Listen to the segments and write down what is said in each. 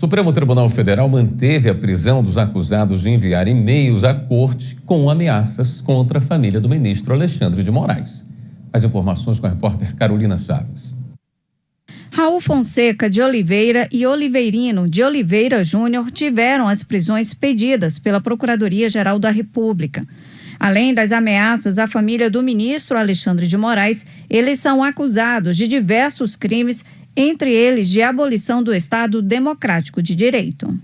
Supremo Tribunal Federal manteve a prisão dos acusados de enviar e-mails à corte com ameaças contra a família do ministro Alexandre de Moraes. As informações com a repórter Carolina Chaves. Raul Fonseca de Oliveira e Oliveirino de Oliveira Júnior tiveram as prisões pedidas pela Procuradoria-Geral da República. Além das ameaças à família do ministro Alexandre de Moraes, eles são acusados de diversos crimes, entre eles de abolição do Estado Democrático de Direito.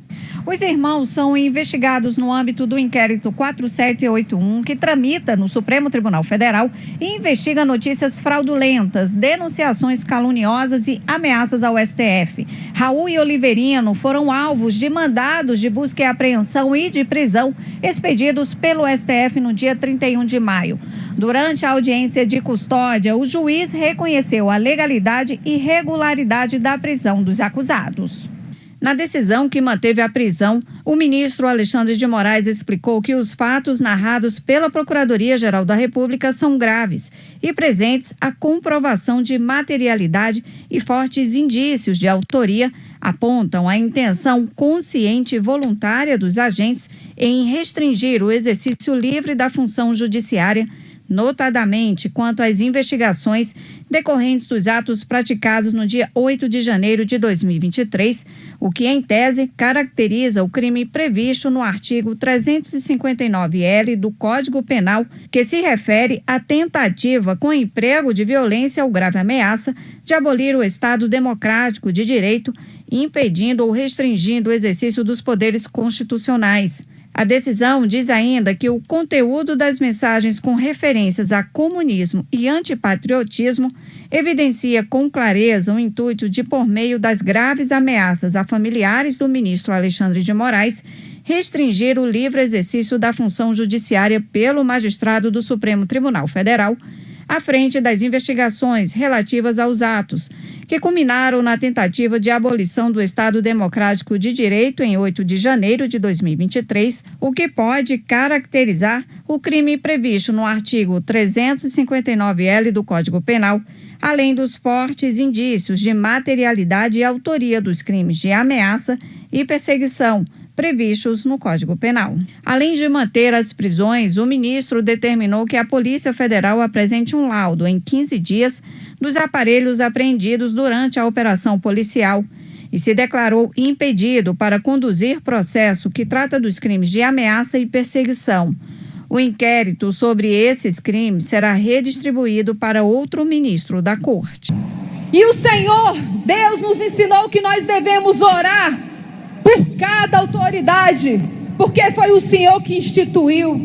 Os irmãos são investigados no âmbito do inquérito 4781, que tramita no Supremo Tribunal Federal e investiga notícias fraudulentas, denunciações caluniosas e ameaças ao STF. Raul e Oliveirino foram alvos de mandados de busca e apreensão e de prisão expedidos pelo STF no dia 31 de maio. Durante a audiência de custódia, o juiz reconheceu a legalidade e regularidade da prisão dos acusados. Na decisão que manteve a prisão, o ministro Alexandre de Moraes explicou que os fatos narrados pela Procuradoria-Geral da República são graves e presentes a comprovação de materialidade e fortes indícios de autoria apontam a intenção consciente e voluntária dos agentes em restringir o exercício livre da função judiciária, notadamente quanto às investigações decorrentes dos atos praticados no dia 8 de janeiro de 2023, o que, em tese, caracteriza o crime previsto no artigo 359-L do Código Penal, que se refere à tentativa com emprego de violência ou grave ameaça de abolir o Estado Democrático de Direito, impedindo ou restringindo o exercício dos poderes constitucionais. A decisão diz ainda que o conteúdo das mensagens com referências a comunismo e antipatriotismo evidencia com clareza o intuito de, por meio das graves ameaças a familiares do ministro Alexandre de Moraes, restringir o livre exercício da função judiciária pelo magistrado do Supremo Tribunal Federal, à frente das investigações relativas aos atos, que culminaram na tentativa de abolição do Estado Democrático de Direito em 8 de janeiro de 2023, o que pode caracterizar o crime previsto no artigo 359-L do Código Penal, além dos fortes indícios de materialidade e autoria dos crimes de ameaça e perseguição previstos no Código Penal. Além de manter as prisões, o ministro determinou que a Polícia Federal apresente um laudo em 15 dias dos aparelhos apreendidos durante a operação policial e se declarou impedido para conduzir processo que trata dos crimes de ameaça e perseguição. O inquérito sobre esses crimes será redistribuído para outro ministro da Corte. E o Senhor, Deus, nos ensinou que nós devemos orar por cada autoridade, porque foi o Senhor que instituiu,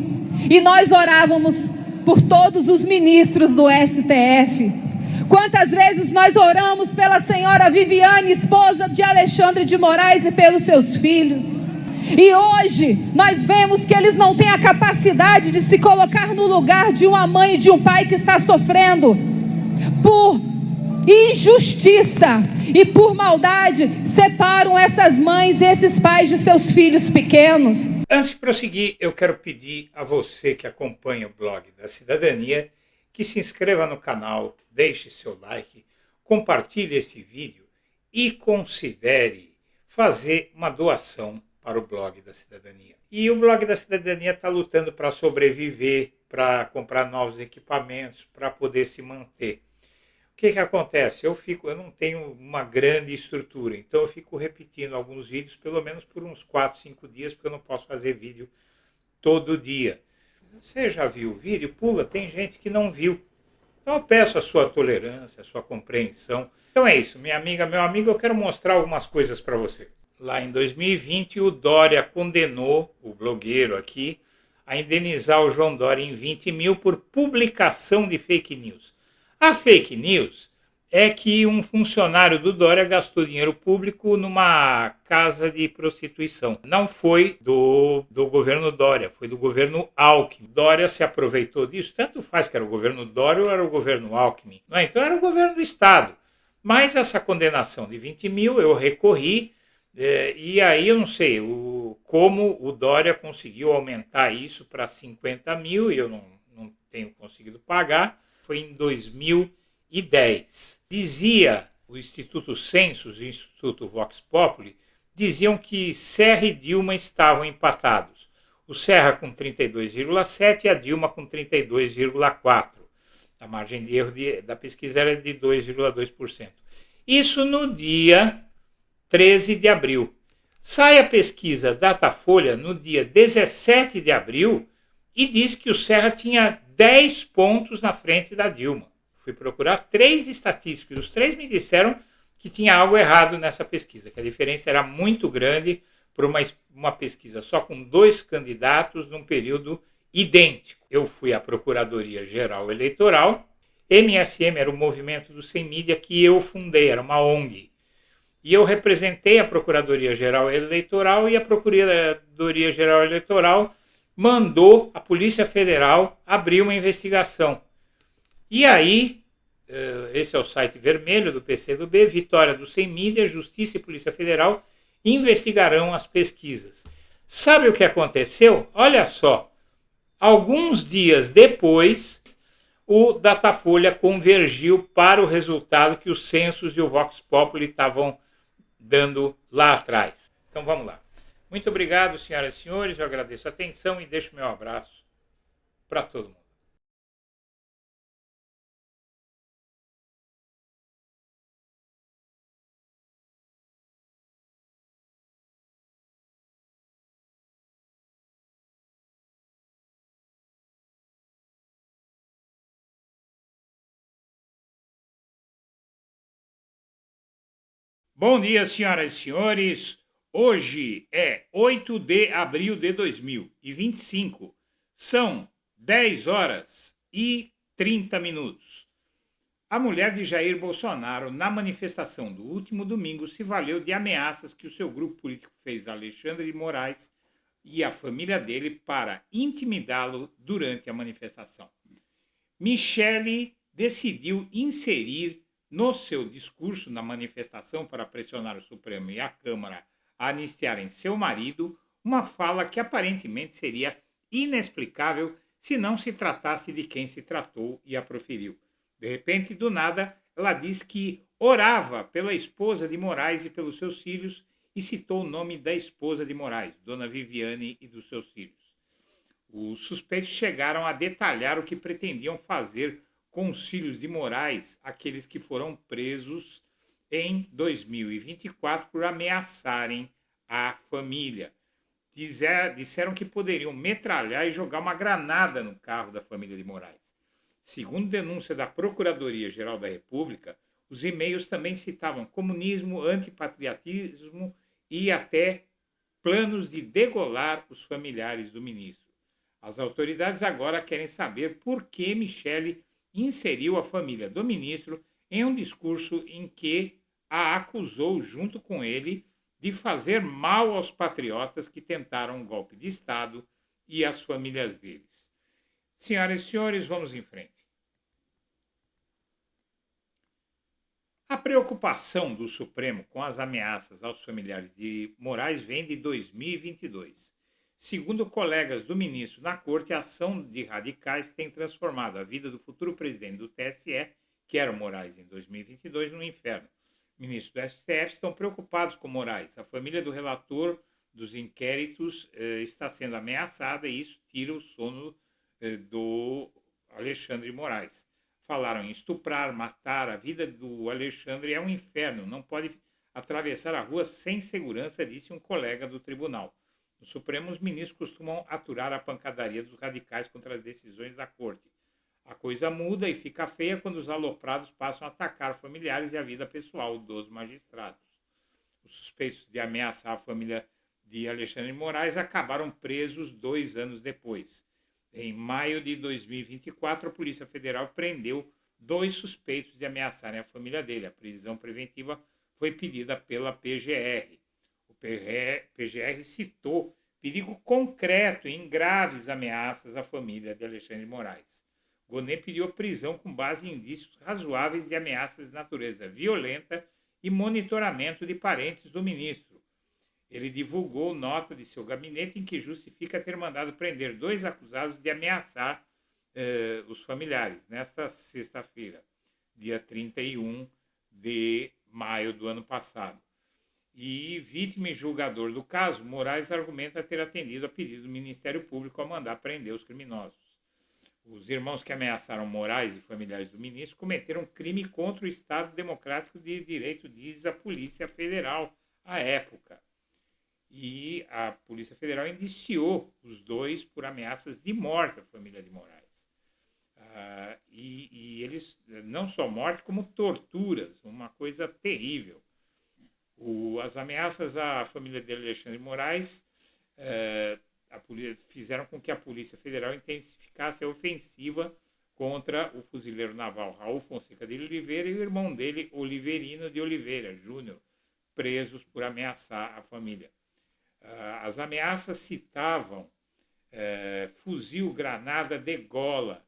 e nós orávamos por todos os ministros do STF. Quantas vezes nós oramos pela senhora Viviane, esposa de Alexandre de Moraes, e pelos seus filhos, e hoje nós vemos que eles não têm a capacidade de se colocar no lugar de uma mãe e de um pai que está sofrendo por injustiça e por maldade, separam essas mães e esses pais de seus filhos pequenos. Antes de prosseguir, eu quero pedir a você que acompanha o blog da Cidadania que se inscreva no canal, deixe seu like, compartilhe esse vídeo e considere fazer uma doação para o blog da Cidadania. E o blog da Cidadania está lutando para sobreviver, para comprar novos equipamentos, para poder se manter. O que acontece? Eu não tenho uma grande estrutura, então eu fico repetindo alguns vídeos, pelo menos por uns 4, 5 dias, porque eu não posso fazer vídeo todo dia. Você já viu o vídeo? Pula, tem gente que não viu. Então eu peço a sua tolerância, a sua compreensão. Então é isso, minha amiga, meu amigo, eu quero mostrar algumas coisas para você. Lá em 2020, o Dória condenou o blogueiro aqui a indenizar o João Dória em 20 mil por publicação de fake news. A fake news é que um funcionário do Dória gastou dinheiro público numa casa de prostituição. Não foi do governo Dória, foi do governo Alckmin. Dória se aproveitou disso, tanto faz que era o governo Dória ou era o governo Alckmin. Não é? Então era o governo do Estado. Mas essa condenação de 20 mil eu recorri, e aí eu não sei como o Dória conseguiu aumentar isso para 50 mil, e eu não tenho conseguido pagar. Foi em 2010. Dizia o Instituto Census, o Instituto Vox Populi, diziam que Serra e Dilma estavam empatados. O Serra com 32,7% e a Dilma com 32,4%. A margem de erro da pesquisa era de 2,2%. Isso no dia 13 de abril. Sai a pesquisa Datafolha no dia 17 de abril e diz que o Serra tinha 10 pontos na frente da Dilma. Fui procurar 3 estatísticos, os 3 me disseram que tinha algo errado nessa pesquisa, que a diferença era muito grande para uma pesquisa só com 2 candidatos num período idêntico. Eu fui à Procuradoria-Geral Eleitoral, MSM era o movimento do Sem Mídia que eu fundei, era uma ONG. E eu representei a Procuradoria-Geral Eleitoral e a Procuradoria-Geral Eleitoral mandou a Polícia Federal abrir uma investigação. E aí, esse é o site vermelho do PCdoB, Vitória do Sem Mídia, Justiça e Polícia Federal investigarão as pesquisas. Sabe o que aconteceu? Olha só, alguns dias depois, o Datafolha convergiu para o resultado que os censos e o Vox Populi estavam dando lá atrás. Então vamos lá. Muito obrigado, senhoras e senhores, eu agradeço a atenção e deixo meu abraço para todo mundo. Bom dia, senhoras e senhores. Hoje é 8 de abril de 2025. São 10 horas e 30 minutos. A mulher de Jair Bolsonaro, na manifestação do último domingo, se valeu de ameaças que o seu grupo político fez a Alexandre de Moraes e a família dele para intimidá-lo durante a manifestação. Michele decidiu inserir no seu discurso na manifestação para pressionar o Supremo e a Câmara a anistiarem seu marido, uma fala que aparentemente seria inexplicável se não se tratasse de quem se tratou e a proferiu. De repente, do nada, ela diz que orava pela esposa de Moraes e pelos seus filhos e citou o nome da esposa de Moraes, Dona Viviane, e dos seus filhos. Os suspeitos chegaram a detalhar o que pretendiam fazer com os filhos de Moraes, aqueles que foram presos em 2024 por ameaçarem a família. Disseram que poderiam metralhar e jogar uma granada no carro da família de Moraes. Segundo denúncia da Procuradoria-Geral da República, os e-mails também citavam comunismo, antipatriotismo e até planos de degolar os familiares do ministro. As autoridades agora querem saber por que Michele inseriu a família do ministro em um discurso em que a acusou, junto com ele, de fazer mal aos patriotas que tentaram um golpe de Estado e às famílias deles. Senhoras e senhores, vamos em frente. A preocupação do Supremo com as ameaças aos familiares de Moraes vem de 2022. Segundo colegas do ministro na corte, a ação de radicais tem transformado a vida do futuro presidente do TSE, que era o Moraes em 2022, no inferno. Ministros do STF estão preocupados com Moraes. A família do relator dos inquéritos está sendo ameaçada e isso tira o sono do Alexandre de Moraes. Falaram em estuprar, matar. A vida do Alexandre é um inferno. Não pode atravessar a rua sem segurança, disse um colega do tribunal. No Supremo, os ministros costumam aturar a pancadaria dos radicais contra as decisões da corte. A coisa muda e fica feia quando os aloprados passam a atacar familiares e a vida pessoal dos magistrados. Os suspeitos de ameaçar a família de Alexandre de Moraes acabaram presos 2 anos depois. Em maio de 2024, a Polícia Federal prendeu 2 suspeitos de ameaçarem a família dele. A prisão preventiva foi pedida pela PGR. O PGR citou perigo concreto em graves ameaças à família de Alexandre de Moraes. Gonet pediu a prisão com base em indícios razoáveis de ameaças de natureza violenta e monitoramento de parentes do ministro. Ele divulgou nota de seu gabinete em que justifica ter mandado prender 2 acusados de ameaçar os familiares nesta sexta-feira, dia 31 de maio do ano passado. E vítima e julgador do caso, Moraes argumenta ter atendido a pedido do Ministério Público a mandar prender os criminosos. Os irmãos que ameaçaram Moraes e familiares do ministro cometeram crime contra o Estado Democrático de Direito, diz a Polícia Federal à época. E a Polícia Federal indiciou os dois por ameaças de morte à família de Moraes. E eles, não só morte, como torturas, uma coisa terrível. As ameaças à família de Alexandre de Moraes fizeram com que a Polícia Federal intensificasse a ofensiva contra o fuzileiro naval Raul Fonseca de Oliveira e o irmão dele, Oliverino de Oliveira Júnior, presos por ameaçar a família. As ameaças citavam fuzil, granada, degola.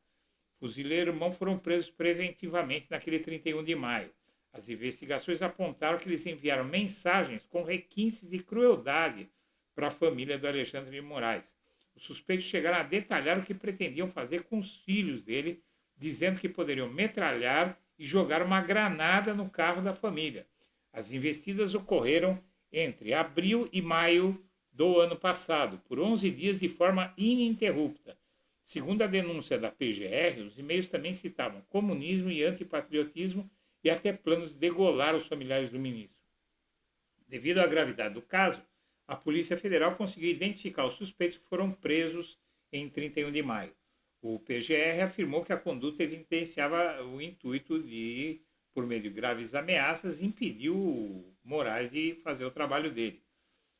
Fuzileiro e irmão foram presos preventivamente naquele 31 de maio. As investigações apontaram que eles enviaram mensagens com requintes de crueldade para a família do Alexandre de Moraes. Os suspeitos chegaram a detalhar o que pretendiam fazer com os filhos dele, dizendo que poderiam metralhar e jogar uma granada no carro da família. As investidas ocorreram entre abril e maio do ano passado, por 11 dias de forma ininterrupta. Segundo a denúncia da PGR, os e-mails também citavam comunismo e antipatriotismo e até planos de degolar os familiares do ministro. Devido à gravidade do caso, a Polícia Federal conseguiu identificar os suspeitos que foram presos em 31 de maio. O PGR afirmou que a conduta evidenciava o intuito de, por meio de graves ameaças, impedir o Moraes de fazer o trabalho dele.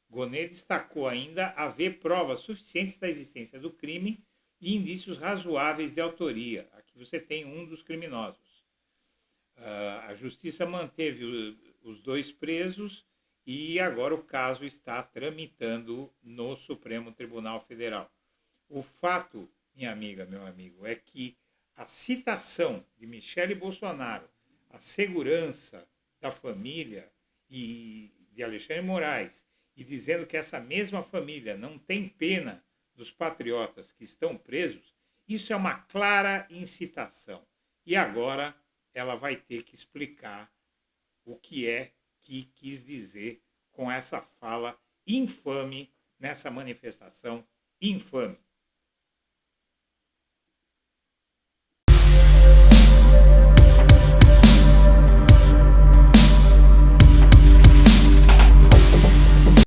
Gonê destacou ainda haver provas suficientes da existência do crime e indícios razoáveis de autoria. Aqui você tem um dos criminosos. A Justiça manteve os dois presos e agora o caso está tramitando no Supremo Tribunal Federal. O fato, minha amiga, meu amigo, é que a citação de Michele Bolsonaro, a segurança da família e de Alexandre de Moraes, e dizendo que essa mesma família não tem pena dos patriotas que estão presos, isso é uma clara incitação. E agora ela vai ter que explicar o que é que quis dizer com essa fala infame nessa manifestação infame.